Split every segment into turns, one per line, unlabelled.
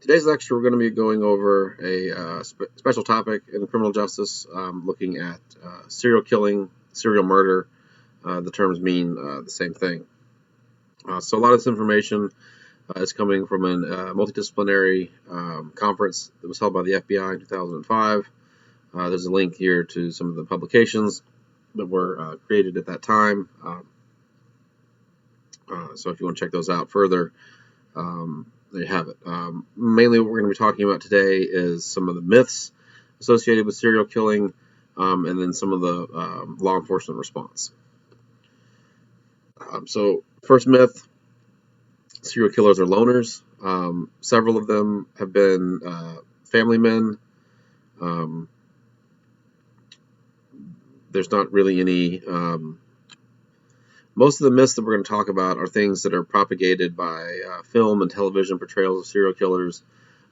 Today's lecture, we're going to be going over a special topic in criminal justice, looking at serial killing, serial murder. The terms mean the same thing. So a lot of this information is coming from a multidisciplinary conference that was held by the FBI in 2005. There's a link here to some of the publications that were created at that time. So if you want to check those out further, there you have it. Mainly what we're going to be talking about today is some of the myths associated with serial killing, and then some of the law enforcement response. So first myth, serial killers are loners. Several of them have been family men. There's not really any... Most of the myths that we're going to talk about are things that are propagated by film and television portrayals of serial killers.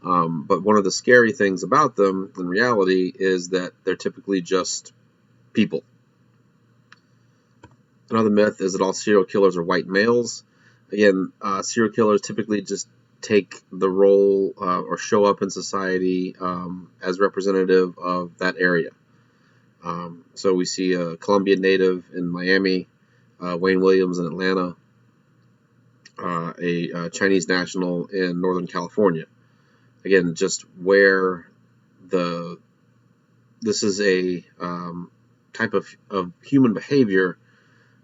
But one of the scary things about them, in reality, is that they're typically just people. Another myth is that all serial killers are white males. Again, serial killers typically just take the role or show up in society as representative of that area. So we see a Colombian native in Miami, Wayne Williams in Atlanta, a Chinese national in Northern California. Again, just where this is a type of human behavior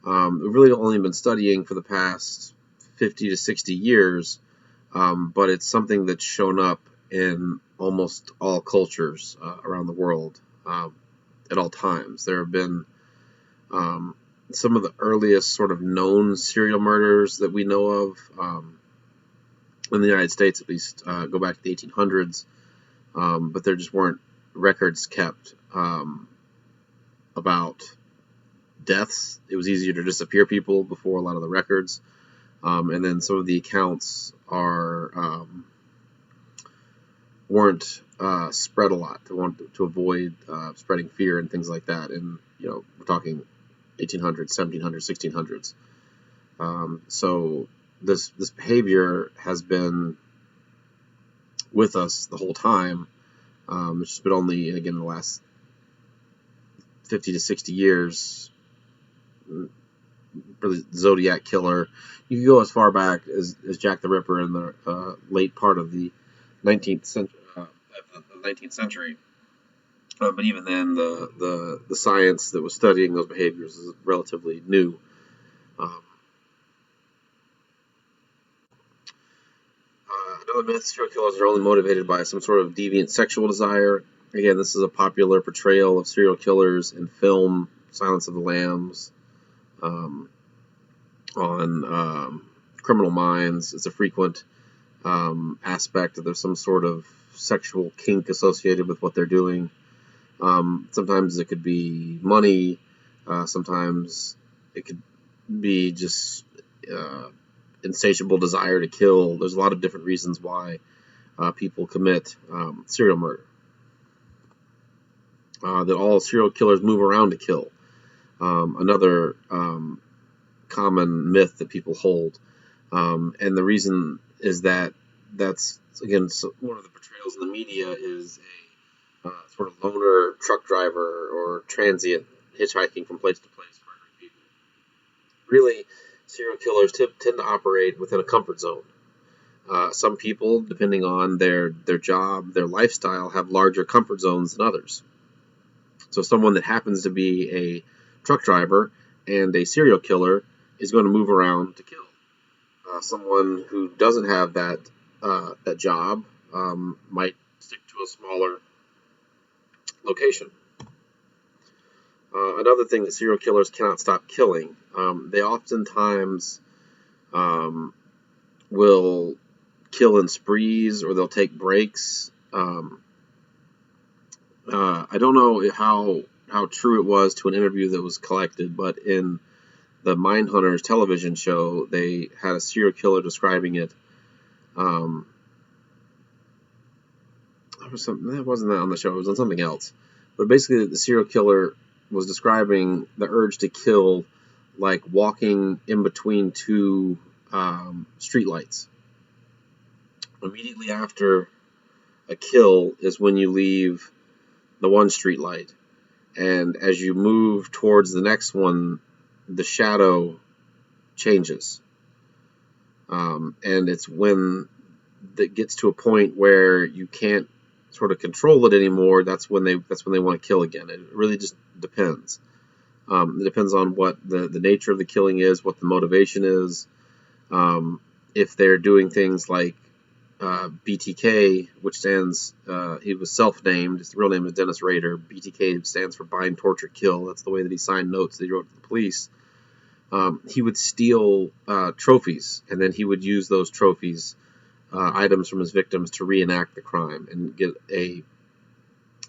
we've really only been studying for the past 50 to 60 years, but it's something that's shown up in almost all cultures around the world at all times. There have been some of the earliest sort of known serial murders that we know of in the United States, at least, go back to the 1800s, but there just weren't records kept about deaths. It was easier to disappear people before a lot of the records, and then some of the accounts weren't spread a lot to avoid spreading fear and things like that. And we're talking 1800s, 1700s, 1600s. So this behavior has been with us the whole time. It's just been only, again, in the last 50 to 60 years, really, Zodiac Killer. You can go as far back as Jack the Ripper in the late part of the 19th century. But even then, the science that was studying those behaviors is relatively new. Another myth, serial killers are only motivated by some sort of deviant sexual desire. Again, this is a popular portrayal of serial killers in film, Silence of the Lambs, on Criminal Minds. It's a frequent aspect that there's some sort of sexual kink associated with what they're doing. Sometimes it could be money. Sometimes it could be just insatiable desire to kill. There's a lot of different reasons why people commit serial murder. That all serial killers move around to kill. Another common myth that people hold. And the reason is that that's, again, one of the portrayals in the media is a sort of loner truck driver or transient hitchhiking from place to place murdering people. Really, serial killers tend to operate within a comfort zone. Some people, depending on their job, their lifestyle, have larger comfort zones than others. So someone that happens to be a truck driver and a serial killer is going to move around to kill. Someone who doesn't have that job might stick to a smaller location. Another thing that serial killers cannot stop killing. They oftentimes will kill in sprees, or they'll take breaks. I don't know how true it was to an interview that was collected, but in the Mindhunters television show, they had a serial killer describing it. That wasn't that on the show. It was on something else. But basically, the serial killer was describing the urge to kill like walking in between two streetlights. Immediately after a kill is when you leave the one street light, and as you move towards the next one, the shadow changes, and it's when that gets to a point where you can't sort of control it anymore. That's when they want to kill again. It really just depends. It depends on what the nature of the killing is, what the motivation is. If they're doing things like BTK, which stands, he was self-named. His real name is Dennis Rader. BTK stands for Bind, Torture, Kill. That's the way that he signed notes that he wrote to the police. He would steal trophies, and then he would use those trophies, items from his victims, to reenact the crime and get a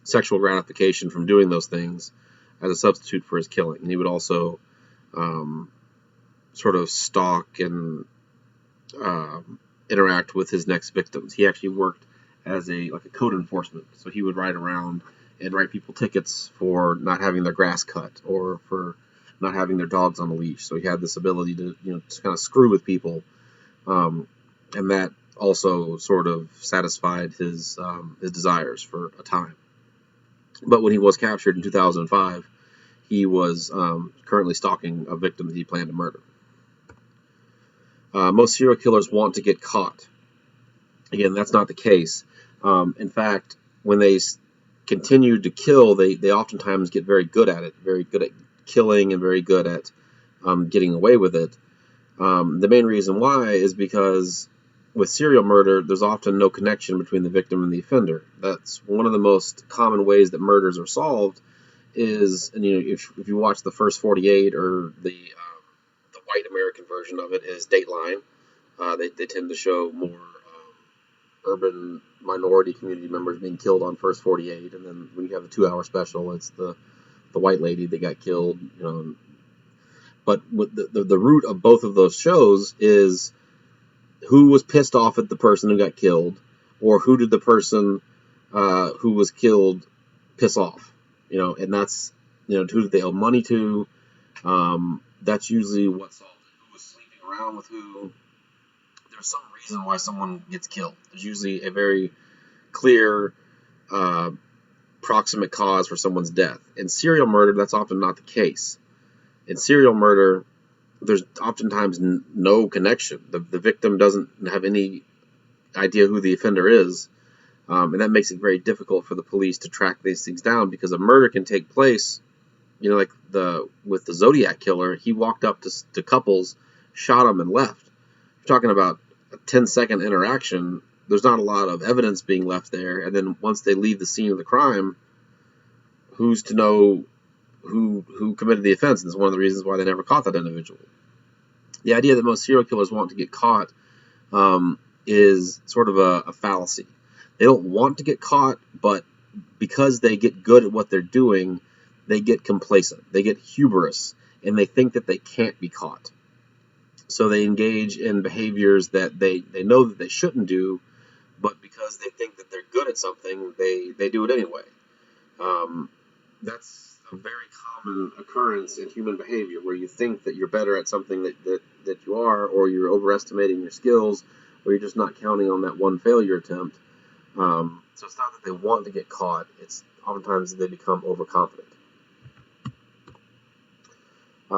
sexual gratification from doing those things as a substitute for his killing. And he would also sort of stalk and interact with his next victims. He actually worked as a code enforcement, so he would ride around and write people tickets for not having their grass cut or for not having their dogs on a leash. So he had this ability to just kind of screw with people, and that also sort of satisfied his desires for a time. But when he was captured in 2005, he was currently stalking a victim that he planned to murder. Most serial killers want to get caught. Again, that's not the case. In fact, when they continue to kill, they oftentimes get very good at it, very good at killing and very good at getting away with it. The main reason why is because with serial murder, there's often no connection between the victim and the offender. That's one of the most common ways that murders are solved. Is, and if you watch the First 48, or the white American version of it is Dateline, they tend to show more urban minority community members being killed on First 48, and then when you have the 2-hour special, it's the white lady that got killed. But the root of both of those shows is who was pissed off at the person who got killed, or who did the person who was killed piss off. And that's, who did they owe money to? That's usually what solves it. Who was sleeping around with who? There's some reason why someone gets killed. There's usually a very clear proximate cause for someone's death. In serial murder, that's often not the case. In serial murder, there's oftentimes no connection. The victim doesn't have any idea who the offender is, and that makes it very difficult for the police to track these things down, because a murder can take place, like with the Zodiac killer. He walked up to couples, shot them, and left. You're talking about a 10-second interaction. There's not a lot of evidence being left there, and then once they leave the scene of the crime, who's to know who committed the offense? And it's one of the reasons why they never caught that individual. The idea that most serial killers want to get caught is sort of a fallacy. They don't want to get caught, but because they get good at what they're doing, they get complacent. They get hubris, and they think that they can't be caught. So they engage in behaviors that they know that they shouldn't do, but because they think that they're good at something, they do it anyway. That's a very common occurrence in human behavior, where you think that you're better at something that you are, or you're overestimating your skills, or you're just not counting on that one failure attempt. So it's not that they want to get caught, it's oftentimes they become overconfident.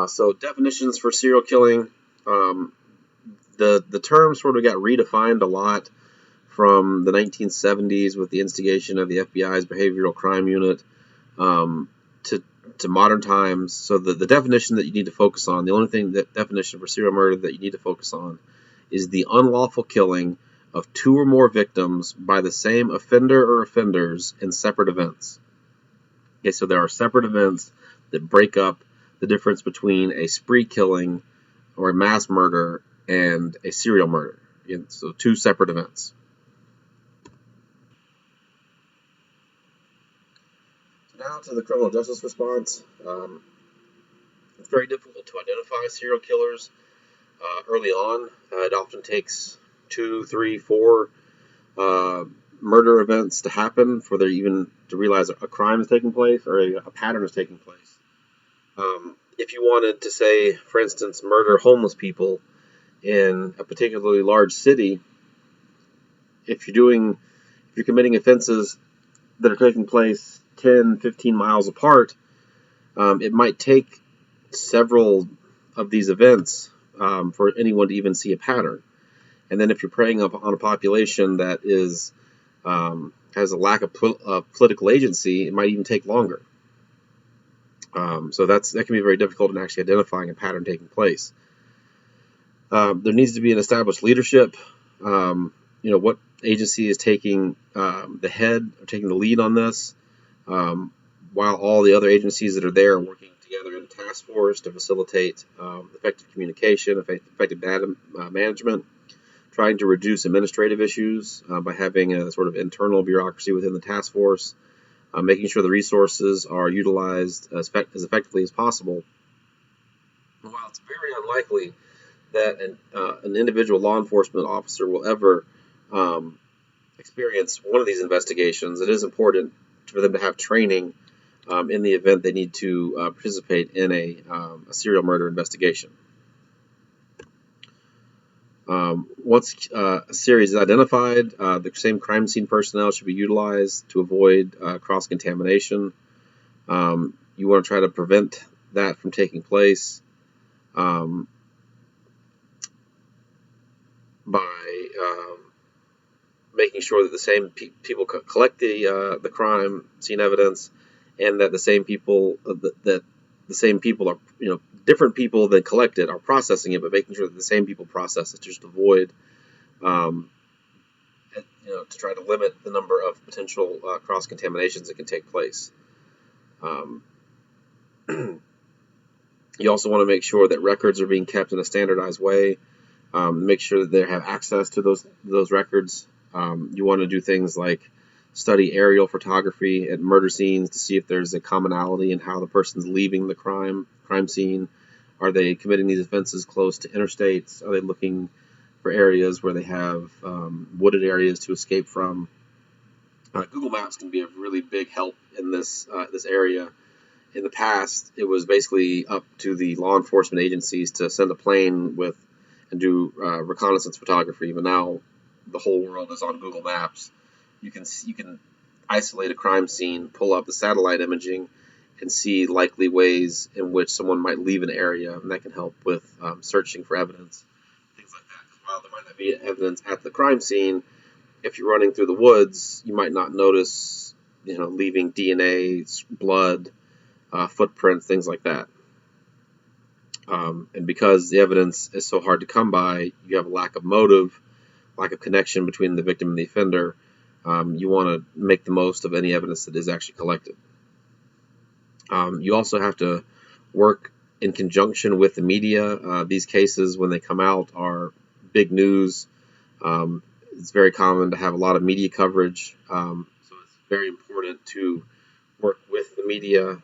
So definitions for serial killing. The term sort of got redefined a lot from the 1970s with the instigation of the FBI's Behavioral Crime Unit to modern times. So the definition that you need to focus on, the only definition for serial murder that you need to focus on, is the unlawful killing of 2 or more victims by the same offender or offenders in separate events. Okay, so there are separate events that break up the difference between a spree killing or a mass murder and a serial murder. So 2 separate events. Now to the criminal justice response. It's very difficult to identify serial killers early on. It often takes 2, 3, 4 murder events to happen for them even to realize a crime is taking place, or a pattern is taking place. If you wanted to say, for instance, murder homeless people in a particularly large city, if you're doing If you're committing offenses that are taking place 10, 15 miles apart, it might take several of these events for anyone to even see a pattern. And then if you're preying on a population that has a lack of political agency, it might even take longer. So that can be very difficult in actually identifying a pattern taking place. There needs to be an established leadership. What agency is taking the head or taking the lead on this, while all the other agencies that are there are working together in a task force to facilitate effective communication, effective data management, trying to reduce administrative issues by having a sort of internal bureaucracy within the task force, making sure the resources are utilized as effectively as possible. And while it's very unlikely that an individual law enforcement officer will ever experience one of these investigations, it is important for them to have training in the event they need to participate in a serial murder investigation. Once a series is identified, the same crime scene personnel should be utilized to avoid cross-contamination. You want to try to prevent that from taking place by making sure that the same people collect the crime scene evidence, and that the same people are, different people that collect it are processing it, but making sure that the same people process it, just to avoid, to try to limit the number of potential cross contaminations that can take place. You also want to make sure that records are being kept in a standardized way. Make sure that they have access to those records. You want to do things like study aerial photography at murder scenes to see if there's a commonality in how the person's leaving the crime scene. Are they committing these offenses close to interstates? Are they looking for areas where they have wooded areas to escape from? Google Maps can be a really big help in this area. In the past, it was basically up to the law enforcement agencies to send a plane and do reconnaissance photography. But now the whole world is on Google Maps. You can isolate a crime scene, pull up the satellite imaging, and see likely ways in which someone might leave an area, and that can help with searching for evidence, things like that. Because while there might not be evidence at the crime scene, if you're running through the woods, you might not notice, leaving DNA, blood, footprints, things like that. And because the evidence is so hard to come by, you have a lack of motive, lack of connection between the victim and the offender. You want to make the most of any evidence that is actually collected. You also have to work in conjunction with the media. These cases, when they come out, are big news. It's very common to have a lot of media coverage. So it's very important to work with the media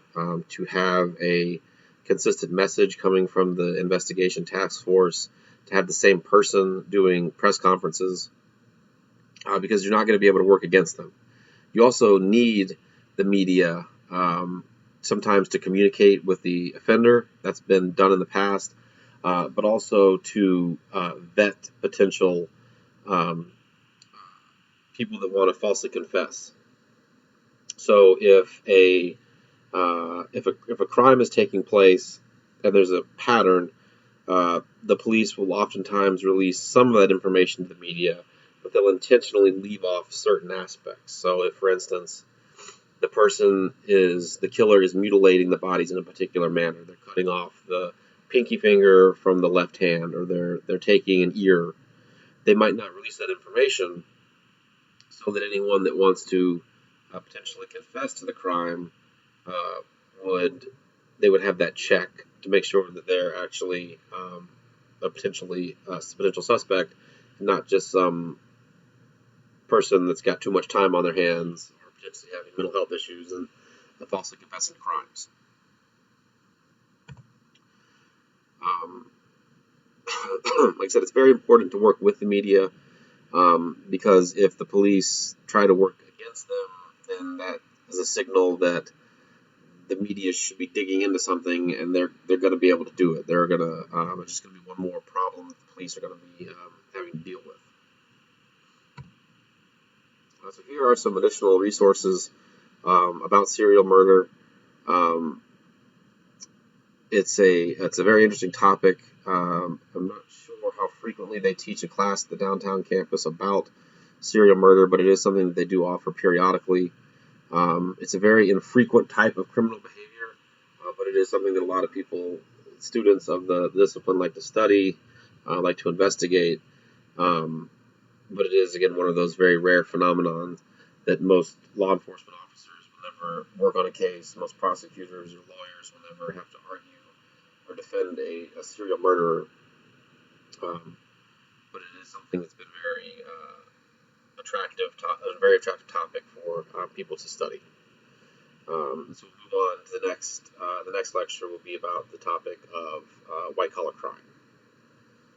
to have a consistent message coming from the investigation task force, to have the same person doing press conferences, because you're not going to be able to work against them. You also need the media sometimes to communicate with the offender. That's been done in the past, but also to vet potential people that want to falsely confess. So if a crime is taking place and there's a pattern, the police will oftentimes release some of that information to the media, but they'll intentionally leave off certain aspects. So if, for instance, the killer is mutilating the bodies in a particular manner, they're cutting off the pinky finger from the left hand, or they're taking an ear, they might not release that information so that anyone that wants to potentially confess to the crime would have that check to make sure that they're actually a potential suspect, not just some person that's got too much time on their hands or potentially having mental health issues and falsely confessing to crimes. Like I said, it's very important to work with the media, because if the police try to work against them, then that is a signal that the media should be digging into something, and they're going to be able to do it. They're going to it's just going to be one more problem that the police are going to be having to deal with. So here are some additional resources about serial murder. Um, it's a very interesting topic. I'm not sure how frequently they teach a class at the downtown campus about serial murder, but it is something that they do offer periodically. It's a very infrequent type of criminal behavior, but it is something that a lot of people, students of the discipline, like to study, like to investigate. Um, but it is, again, one of those very rare phenomenons that most law enforcement officers will never work on a case. Most prosecutors or lawyers will never have to argue or defend a serial murderer. Um, but it is something that's been a very attractive topic for people to study. So we'll move on to the next. The next lecture will be about the topic of white collar crime.